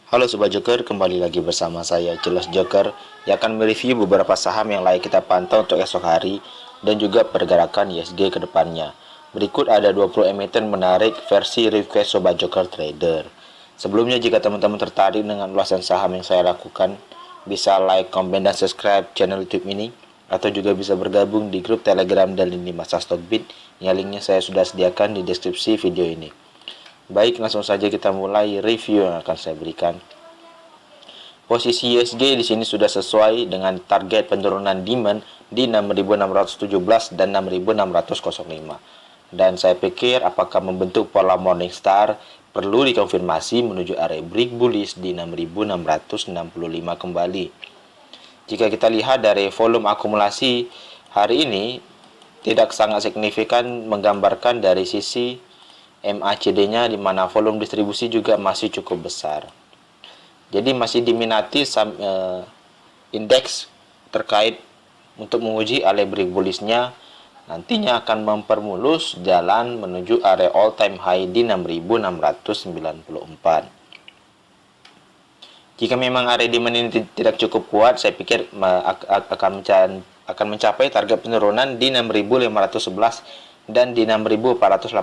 Halo Sobat Joker, kembali lagi bersama saya Jelas Joker yang akan mereview beberapa saham yang layak kita pantau untuk esok hari dan juga pergerakan ISG ke depannya. Berikut ada 20 emiten menarik versi request Sobat Joker Trader. Sebelumnya jika teman-teman tertarik dengan ulasan saham yang saya lakukan, bisa like, komen, dan subscribe channel YouTube ini atau juga bisa bergabung di grup Telegram dan lini masa Stockbit yang linknya saya sudah sediakan di deskripsi video ini. Baik, langsung saja kita mulai review yang akan saya berikan. Posisi ISG di sini sudah sesuai dengan target penurunan demand di 6.617 dan 6.605. Dan saya pikir apakah membentuk pola Morningstar perlu dikonfirmasi menuju area break bullish di 6.665 kembali. Jika kita lihat dari volume akumulasi hari ini tidak sangat signifikan menggambarkan dari sisi MACD-nya, di mana volume distribusi juga masih cukup besar. Jadi masih diminati indeks terkait untuk menguji area break bullish-nya, nantinya akan mempermulus jalan menuju area all time high di 6.694. Jika memang area demand ini tidak cukup kuat, saya pikir akan mencapai target penurunan di 6.511 dan di 6.484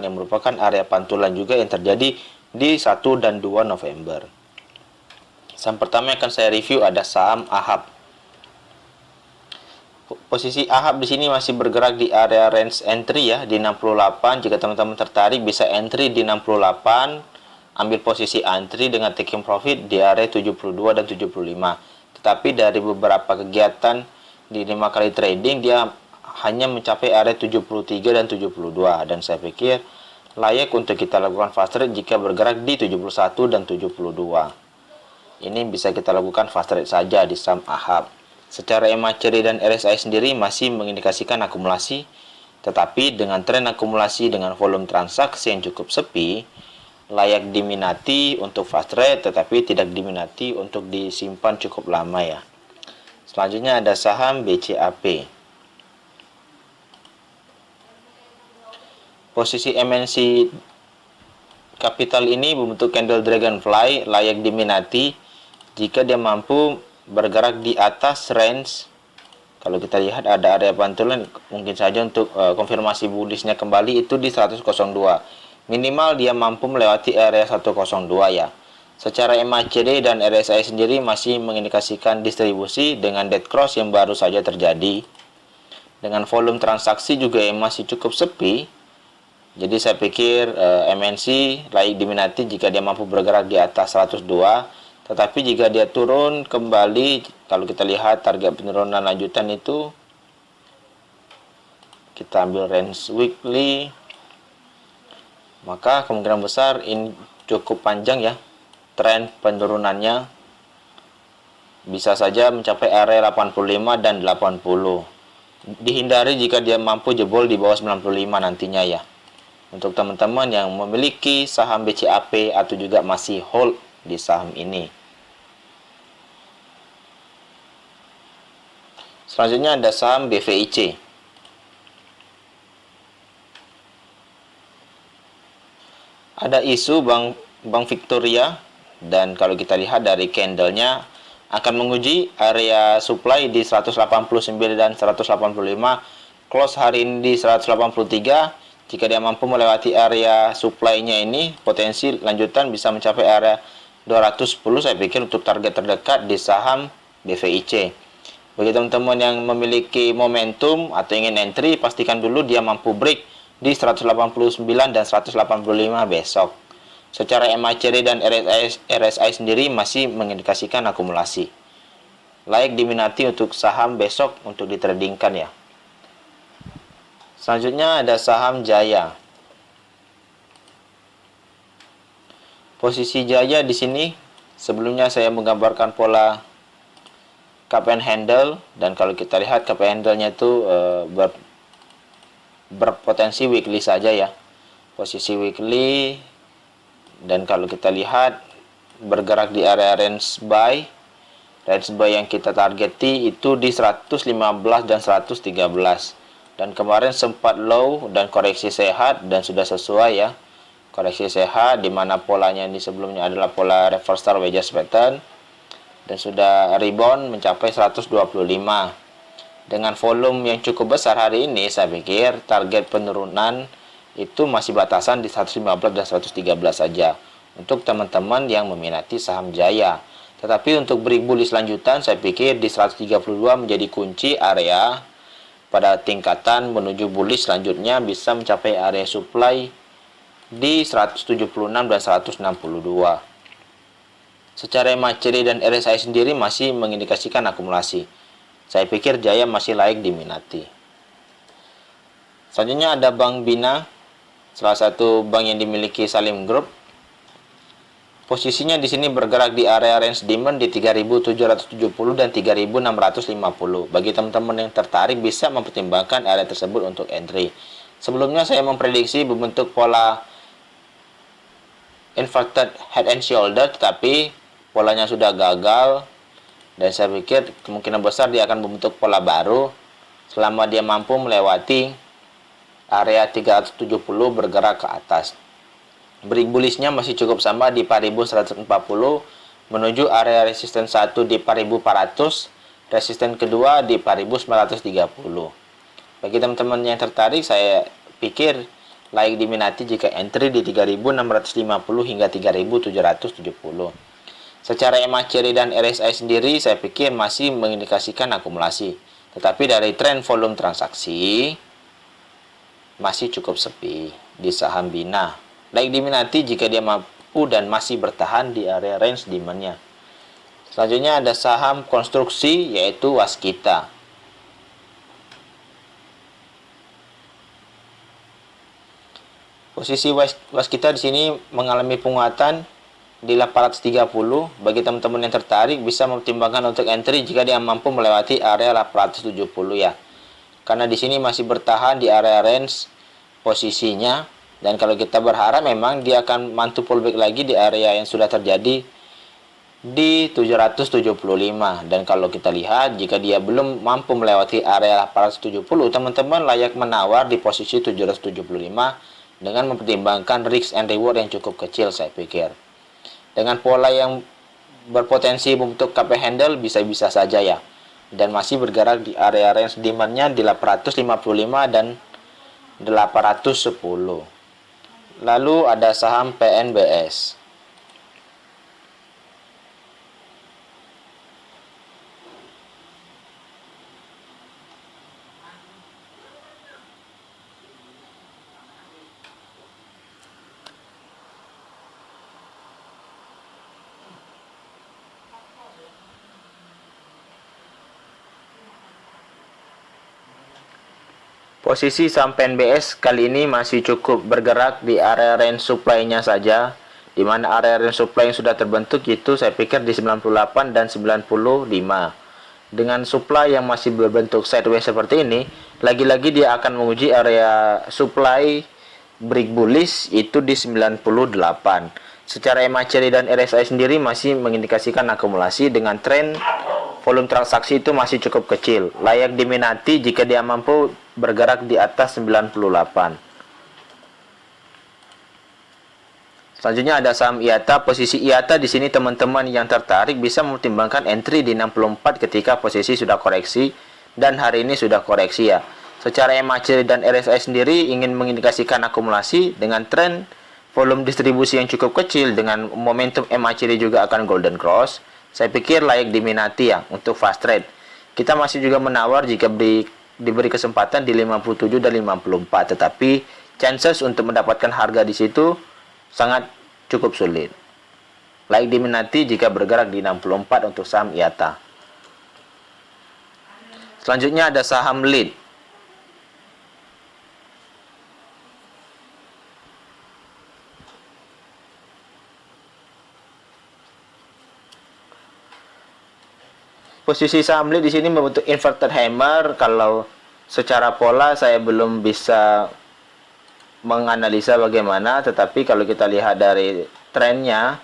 yang merupakan area pantulan juga yang terjadi di 1 dan 2 November. Saham pertama yang akan saya review ada saham AHAB. Posisi AHAB di sini masih bergerak di area range entry ya, di 68. Jika teman-teman tertarik bisa entry di 68, ambil posisi entry dengan taking profit di area 72 dan 75. Tetapi dari beberapa kegiatan di 5 kali trading dia hanya mencapai area 73 dan 72, dan saya pikir layak untuk kita lakukan fast trade jika bergerak di 71 dan 72. Ini bisa kita lakukan fast trade saja di saham AHAB. Secara MACD dan RSI sendiri masih mengindikasikan akumulasi, tetapi dengan tren akumulasi dengan volume transaksi yang cukup sepi, layak diminati untuk fast trade tetapi tidak diminati untuk disimpan cukup lama ya. Selanjutnya ada saham BCAP. Posisi MNC Capital ini membentuk candle dragonfly, layak diminati jika dia mampu bergerak di atas range. Kalau kita lihat ada area pantulan, mungkin saja untuk konfirmasi bullishnya kembali itu di 102. Minimal dia mampu melewati area 102 ya. Secara MACD dan RSI sendiri masih mengindikasikan distribusi dengan dead cross yang baru saja terjadi. Dengan volume transaksi juga yang masih cukup sepi. Jadi saya pikir MNC layak diminati jika dia mampu bergerak di atas 102. Tetapi jika dia turun kembali, kalau kita lihat target penurunan lanjutan itu, kita ambil range weekly, maka kemungkinan besar ini cukup panjang ya. Tren penurunannya bisa saja mencapai area 85 dan 80. Dihindari jika dia mampu jebol di bawah 95 nantinya ya. Untuk teman-teman yang memiliki saham BCAP atau juga masih hold di saham ini. Selanjutnya ada saham BVIC. Ada isu Bank Victoria, dan kalau kita lihat dari candlenya akan menguji area supply di 189 dan 185. Close hari ini di 183. Jika dia mampu melewati area supply-nya ini, potensi lanjutan bisa mencapai area 210 saya pikir untuk target terdekat di saham BVIC. Bagi teman-teman yang memiliki momentum atau ingin entry, pastikan dulu dia mampu break di 189 dan 185 besok. Secara MACD dan RSI sendiri masih mengindikasikan akumulasi. Layak diminati untuk saham besok untuk ditradingkan ya. Selanjutnya ada saham Jaya. Posisi Jaya di sini sebelumnya saya menggambarkan pola cup and handle, dan kalau kita lihat cup and handle-nya itu berpotensi weekly saja ya. Posisi weekly, dan kalau kita lihat bergerak di area range buy. Range buy yang kita targeti itu di 115 dan 113. Dan kemarin sempat low dan koreksi sehat dan sudah sesuai ya. koreksi sehat, di mana polanya ini sebelumnya adalah pola reversal wedge pattern dan sudah rebound mencapai 125. Dengan volume yang cukup besar hari ini, saya pikir target penurunan itu masih batasan di 115 dan 113 saja untuk teman-teman yang meminati saham Jaya. Tetapi untuk break bullish lanjutan, saya pikir di 132 menjadi kunci area pada tingkatan menuju bullish selanjutnya bisa mencapai area supply di 176 dan 162. Secara MACD dan RSI sendiri masih mengindikasikan akumulasi. Saya pikir Jaya masih layak diminati. Selanjutnya ada Bank Bina, salah satu bank yang dimiliki Salim Group. Posisinya di sini bergerak di area range demand di 3.770 dan 3.650. Bagi teman-teman yang tertarik bisa mempertimbangkan area tersebut untuk entry. Sebelumnya saya memprediksi berbentuk pola inverted head and shoulder, tetapi polanya sudah gagal. Dan saya pikir kemungkinan besar dia akan membentuk pola baru selama dia mampu melewati area 370 bergerak ke atas. Break bullishnya masih cukup sama di 4.140 menuju area resisten 1 di 4.400, resisten kedua di 4.930. Bagi teman-teman yang tertarik, saya pikir layak diminati jika entry di 3.650 hingga 3.770. Secara MACD dan RSI sendiri saya pikir masih mengindikasikan akumulasi. Tetapi dari tren volume transaksi masih cukup sepi di saham Bina. Layak diminati jika dia mampu dan masih bertahan di area range demand-nya. Selanjutnya ada saham konstruksi yaitu Waskita. Posisi Waskita di sini mengalami penguatan di 830. Bagi teman-teman yang tertarik bisa mempertimbangkan untuk entry jika dia mampu melewati area 870 ya. Karena di sini masih bertahan di area range posisinya, dan kalau kita berharap memang dia akan mantu pullback lagi di area yang sudah terjadi di 775. Dan kalau kita lihat jika dia belum mampu melewati area 870, teman-teman layak menawar di posisi 775 dengan mempertimbangkan risk and reward yang cukup kecil saya pikir. Dengan pola yang berpotensi membentuk KP handle bisa-bisa saja ya. Dan masih bergerak di area range demand-nya di 855 dan 810. Lalu ada saham PNBS. Posisi saham PNBS kali ini masih cukup bergerak di area range supply-nya saja, di mana area range supply yang sudah terbentuk itu saya pikir di 98 dan 95. Dengan supply yang masih berbentuk sideways seperti ini, lagi-lagi dia akan menguji area supply break bullish itu di 98. Secara MACD dan RSI sendiri masih mengindikasikan akumulasi dengan tren volume transaksi itu masih cukup kecil. Layak diminati jika dia mampu bergerak di atas 98. Selanjutnya ada saham IATA. Posisi IATA di sini teman-teman yang tertarik bisa mempertimbangkan entry di 64 ketika posisi sudah koreksi, dan hari ini sudah koreksi ya. Secara MACD dan RSI sendiri ingin mengindikasikan akumulasi dengan tren volume distribusi yang cukup kecil dengan momentum MACD juga akan golden cross. Saya pikir layak diminati ya untuk fast trade. Kita masih juga menawar jika diberi kesempatan di 57 dan 54, tetapi chances untuk mendapatkan harga di situ sangat cukup sulit. Layak diminati jika bergerak di 64 untuk saham IATA. Selanjutnya ada saham lead. Posisi saham lead di sini membentuk inverted hammer. Kalau secara pola saya belum bisa menganalisa bagaimana, tetapi kalau kita lihat dari trennya,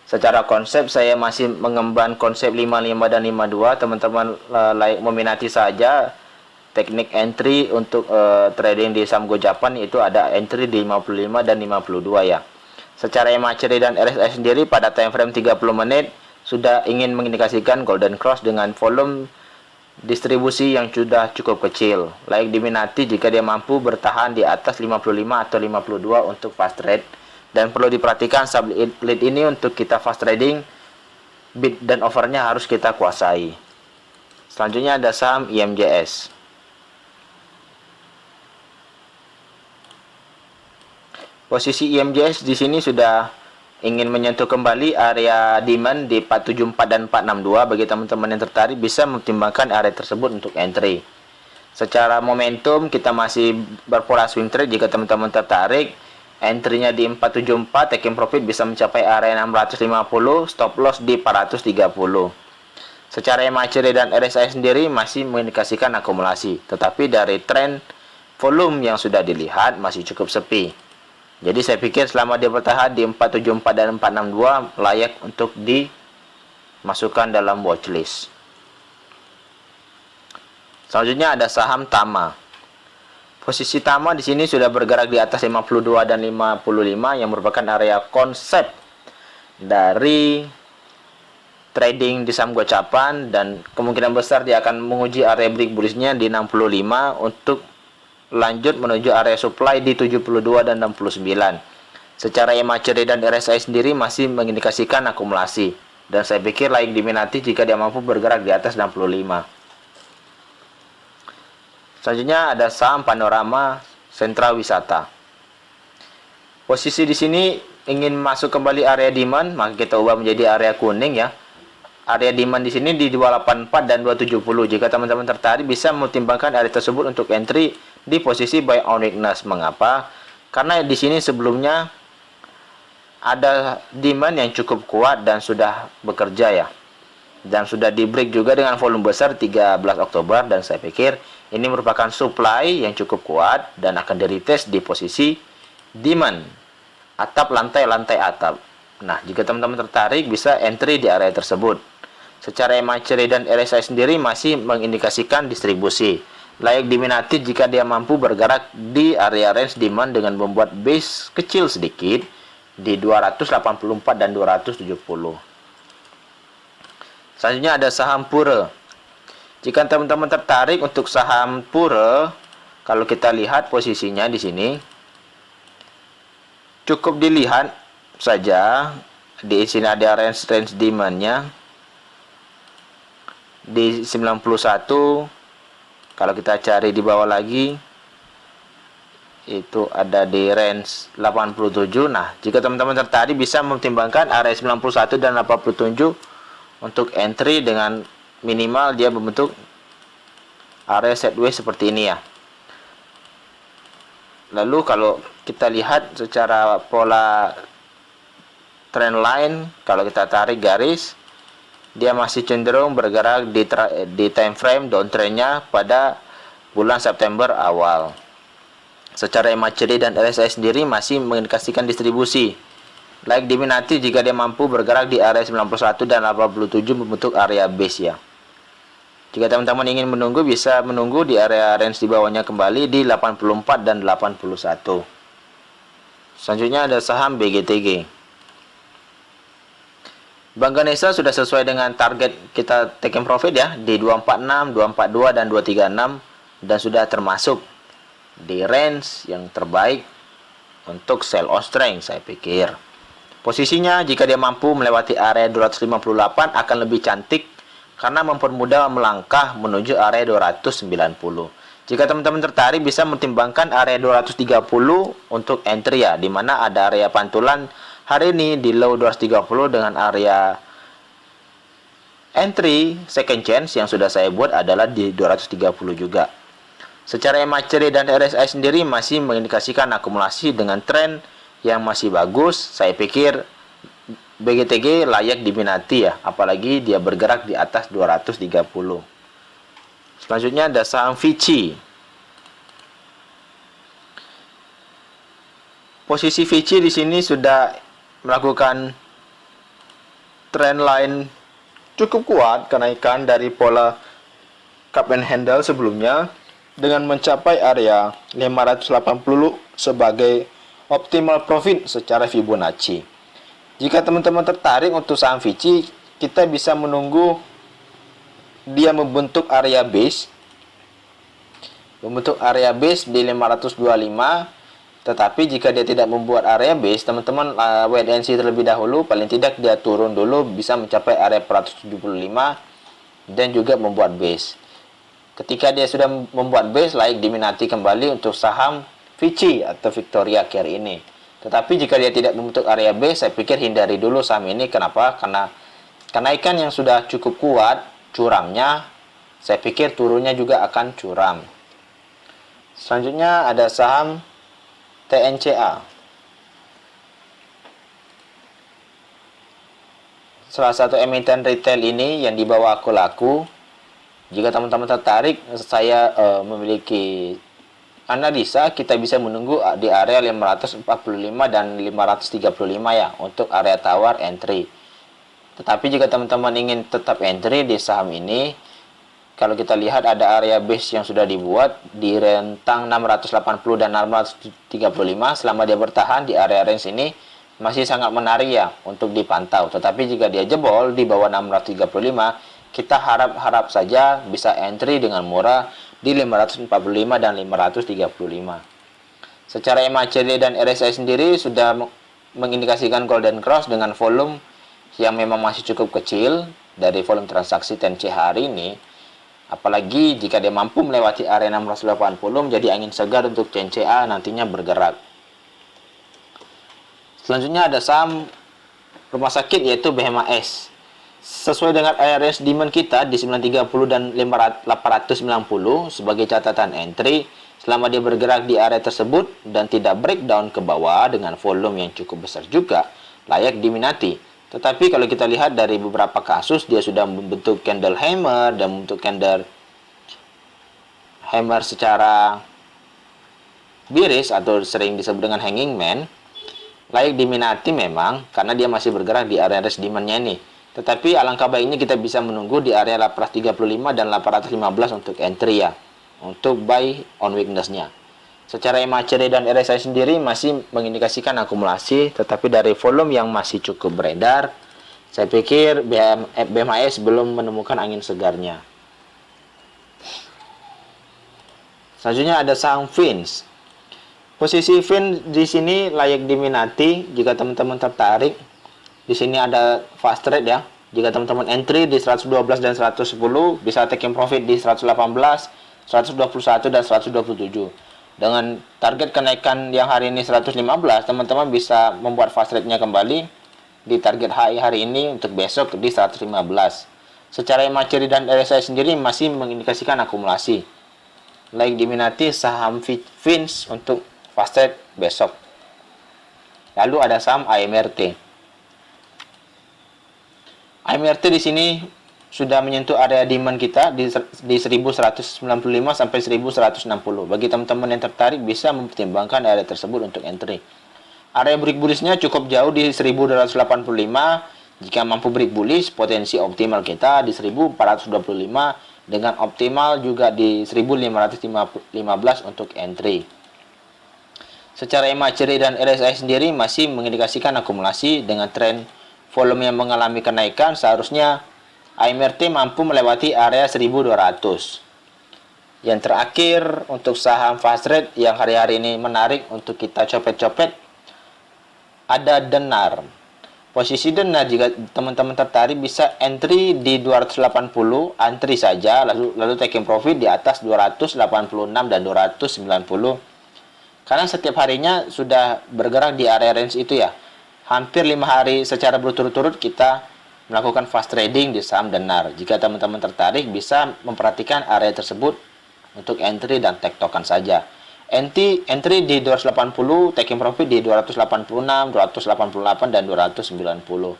secara konsep saya masih mengemban konsep 55 dan 52. Teman-teman layak meminati saja teknik entry untuk trading di saham Go Japan, itu ada entry di 55 dan 52 ya. Secara MACD dan RSI sendiri pada time frame 30 menit sudah ingin mengindikasikan golden cross dengan volume distribusi yang sudah cukup kecil. Layak diminati jika dia mampu bertahan di atas 55 atau 52 untuk fast trade. Dan perlu diperhatikan sub lead ini untuk kita fast trading, bid dan overnya harus kita kuasai. Selanjutnya ada saham IMJS. Posisi IMJS di sini sudah ingin menyentuh kembali area demand di 474 dan 462. Bagi teman-teman yang tertarik bisa mempertimbangkan area tersebut untuk entry. Secara momentum kita masih berpola swing trade. Jika teman-teman tertarik, entry-nya di 474, taking profit bisa mencapai area 650, stop loss di 430. Secara MACD dan RSI sendiri masih mengindikasikan akumulasi, tetapi dari tren volume yang sudah dilihat masih cukup sepi. Jadi saya pikir selama dia bertahan di 474 dan 462 layak untuk dimasukkan dalam watchlist. Selanjutnya ada saham Tama. Posisi Tama di sini sudah bergerak di atas 52 dan 55 yang merupakan area konsep dari trading di saham Go Japan, dan kemungkinan besar dia akan menguji area break bullish-nya di 65 untuk lanjut menuju area supply di 72 dan 69. Secara MACD dan RSI sendiri masih mengindikasikan akumulasi, dan saya pikir layak diminati jika dia mampu bergerak di atas 65. Selanjutnya ada saham Panorama Sentra Wisata. Posisi di sini ingin masuk kembali area demand, maka kita ubah menjadi area kuning ya. Area demand di sini di 284 dan 270. Jika teman-teman tertarik bisa mempertimbangkan area tersebut untuk entry di posisi buy on weakness. Mengapa? Karena di sini sebelumnya ada demand yang cukup kuat dan sudah bekerja ya. Dan sudah di break juga dengan volume besar 13 Oktober, dan saya pikir ini merupakan supply yang cukup kuat dan akan di-retest di posisi demand atap lantai atap. Nah, jika teman-teman tertarik bisa entry di area tersebut. Secara MACD dan RSI sendiri masih mengindikasikan distribusi. Layak diminati jika dia mampu bergerak di area range demand dengan membuat base kecil sedikit di 284 dan 270. Selanjutnya ada saham Pura. Jika teman-teman tertarik untuk saham Pura, kalau kita lihat posisinya di sini, cukup dilihat saja di sini ada range demand-nya di 91. Kalau kita cari di bawah lagi itu ada di range 87. Nah, jika teman-teman tertarik bisa mempertimbangkan area 91 dan 87 untuk entry dengan minimal dia membentuk area sideways seperti ini ya. Lalu kalau kita lihat secara pola trend line, kalau kita tarik garis, dia masih cenderung bergerak di time frame downtrendnya pada bulan September awal. Secara MACD dan RSI sendiri masih mengindikasikan distribusi. Layak diminati jika dia mampu bergerak di area 91 dan 87 membentuk area base ya. Jika teman-teman ingin menunggu, bisa menunggu di area range di bawahnya kembali di 84 dan 81. Selanjutnya ada saham BGTG. Bank Ganesha sudah sesuai dengan target kita taking profit ya di 246, 242 dan 236, dan sudah termasuk di range yang terbaik untuk sell off strength saya pikir. Posisinya jika dia mampu melewati area 258 akan lebih cantik karena mempermudah melangkah menuju area 290. Jika teman-teman tertarik bisa mempertimbangkan area 230 untuk entry ya, di mana ada area pantulan hari ini di low 230 dengan area entry second chance yang sudah saya buat adalah di 230 juga. Secara MACD dan RSI sendiri masih mengindikasikan akumulasi dengan tren yang masih bagus. Saya pikir BGTG layak diminati ya, apalagi dia bergerak di atas 230. Selanjutnya ada saham Vici. Posisi Vici di sini sudah melakukan trend line cukup kuat kenaikan dari pola cup and handle sebelumnya. dengan mencapai area 580 sebagai optimal profit secara Fibonacci. Jika teman-teman tertarik untuk saham Vici, kita bisa menunggu dia membentuk area base di 525. Tetapi jika dia tidak membuat area base, teman-teman wait and see terlebih dahulu. Paling tidak dia turun dulu bisa mencapai area 475 dan juga membuat base. Ketika dia sudah membuat base, layak diminati kembali untuk saham Vici atau Victoria Care ini. Tetapi jika dia tidak membentuk area base, saya pikir hindari dulu saham ini. Kenapa? Karena kenaikan yang sudah cukup kuat curamnya, saya pikir turunnya juga akan curam. Selanjutnya ada saham TNCA. Salah satu emiten retail ini yang dibawa aku laku. Jika teman-teman tertarik, saya memiliki analisa, kita bisa menunggu di area 545 dan 535 ya untuk area tawar entry. Tetapi jika teman-teman ingin tetap entry di saham ini, kalau kita lihat ada area base yang sudah dibuat di rentang 680 dan 635. Selama dia bertahan di area range ini masih sangat menarik ya untuk dipantau. Tetapi jika dia jebol di bawah 635, kita harap saja bisa entry dengan murah di 545 dan 535. Secara MACD dan RSI sendiri sudah mengindikasikan golden cross dengan volume yang memang masih cukup kecil dari volume transaksi TNC hari ini. Apalagi jika dia mampu melewati area 680, menjadi angin segar untuk TNCA nantinya bergerak. Selanjutnya ada saham rumah sakit yaitu BHMAS. Sesuai dengan area range demand kita di 930 dan 890 sebagai catatan entry, selama dia bergerak di area tersebut dan tidak breakdown ke bawah dengan volume yang cukup besar juga, layak diminati. Tetapi kalau kita lihat dari beberapa kasus, dia sudah membentuk candle hammer dan membentuk candle hammer secara bearish atau sering disebut dengan hanging man. Layak diminati memang karena dia masih bergerak di area range demand-nya ini. Tetapi alangkah baiknya kita bisa menunggu di area 835 dan 815 untuk entry ya, untuk buy on weakness-nya. Secara MACD dan RSI sendiri masih mengindikasikan akumulasi, tetapi dari volume yang masih cukup beredar, saya pikir BHMAS belum menemukan angin segarnya. Selanjutnya ada saham Fins. Posisi Fins di sini layak diminati jika teman-teman tertarik. Di sini ada fast trade ya. Jika teman-teman entry di 112 dan 110, bisa taking profit di 118, 121 dan 127. Dengan target kenaikan yang hari ini 115, teman-teman bisa membuat fast rate-nya kembali di target high hari ini untuk besok di 115. Secara MACD dan RSI sendiri masih mengindikasikan akumulasi. Layak diminati saham Fins untuk fast rate besok. Lalu ada saham AMRT. AMRT di sini sudah menyentuh area demand kita di 1195 sampai 1160. Bagi teman-teman yang tertarik bisa mempertimbangkan area tersebut untuk entry. Area break bullish-nya cukup jauh di 1285. Jika mampu break bullish, potensi optimal kita di 1425 dengan optimal juga di 1515 untuk entry. Secara MACD dan RSI sendiri masih mengindikasikan akumulasi dengan tren volume yang mengalami kenaikan. Seharusnya AMRT mampu melewati area 1200. Yang terakhir untuk saham fast rate yang hari-hari ini menarik untuk kita copet-copet, ada Denar. Posisi Denar jika teman-teman tertarik bisa entry di 280, antri saja lalu taking profit di atas 286 dan 290. Karena setiap harinya sudah bergerak di area range itu ya. Hampir 5 hari secara berturut-turut kita melakukan fast trading di saham Denar. Jika teman-teman tertarik bisa memperhatikan area tersebut untuk entry dan take token saja. Entry di 280, taking profit di 286, 288 dan 290.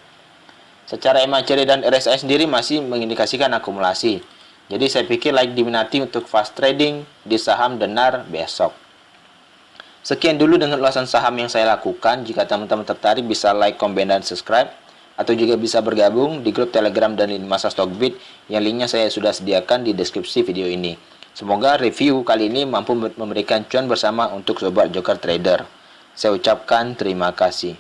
Secara MACD dan RSI sendiri masih mengindikasikan akumulasi. Jadi saya pikir like diminati untuk fast trading di saham Denar besok. Sekian dulu dengan ulasan saham yang saya lakukan. Jika teman-teman tertarik bisa like, comment, dan subscribe. Atau juga bisa bergabung di grup Telegram dan lini masa Stockbit yang linknya saya sudah sediakan di deskripsi video ini. Semoga review kali ini mampu memberikan cuan bersama untuk sobat joker trader. Saya ucapkan terima kasih.